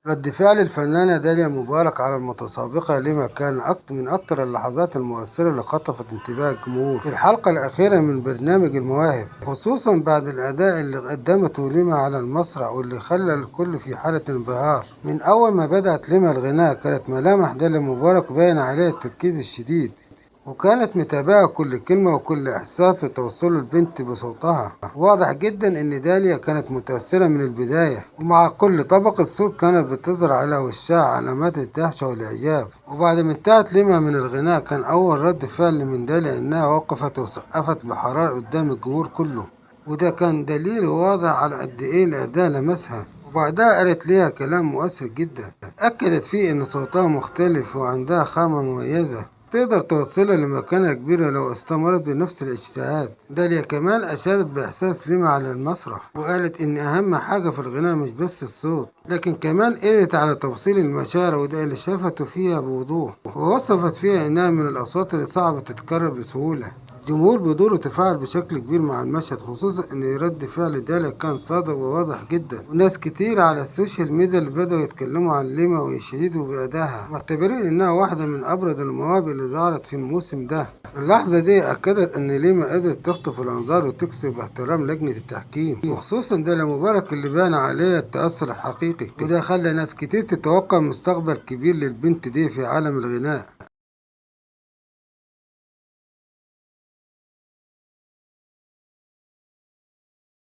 رد فعل الفنانة داليا مبارك على المتسابقة لما كان من أكتر اللحظات المؤثرة اللي خطفت انتباه الجمهور في الحلقة الأخيرة من برنامج المواهب، خصوصا بعد الأداء اللي قدمته لما على المسرح واللي خلى الكل في حالة انبهار. من أول ما بدأت لما الغناء كانت ملامح داليا مبارك باين عليها التركيز الشديد، وكانت متابعة كل كلمة وكل إحساس في توصله البنت بصوتها. واضح جدا إن داليا كانت متأثرة من البداية، ومع كل طبقة صوت كانت بتظهر على وشها علامات الدهشة والإعجاب. وبعد ما انتهت لما من الغناء كان أول رد فعل من داليا إنها وقفت وسقفت بحرارة قدام الجمهور كله، وده كان دليل واضح على قد إيه الأداء لمسها. وبعدها قالت ليها كلام مؤثر جدا أكدت فيه إن صوتها مختلف وعندها خامة مميزة تقدر توصلها لمكانة كبيرة لو استمرت بنفس الاجتهاد. داليا كمان أشادت بإحساس ليما على المسرح، وقالت إن أهم حاجة في الغناء مش بس الصوت، لكن كمان قدرت على توصيل المشاعر، وده اللي شافته فيها بوضوح. ووصفت فيها إنها من الأصوات اللي صعبة تتكرر بسهولة. الجمهور بدوره تفاعل بشكل كبير مع المشهد، خصوصا ان رد فعل دالا كان صادق وواضح جدا، وناس كتير على السوشيال ميديا اللي بدأوا يتكلموا عن ليما ويشيدوا بأدائها، معتبرين انها واحدة من ابرز المواهب اللي ظهرت في الموسم ده. اللحظة دي أكدت إن ليما قدرت تخطف الأنظار وتكسب احترام لجنة التحكيم، وخصوصا دالا مبارك اللي بان عليها التأثر الحقيقي، وده خلى ناس كتير تتوقع مستقبل كبير للبنت دي في عالم الغناء.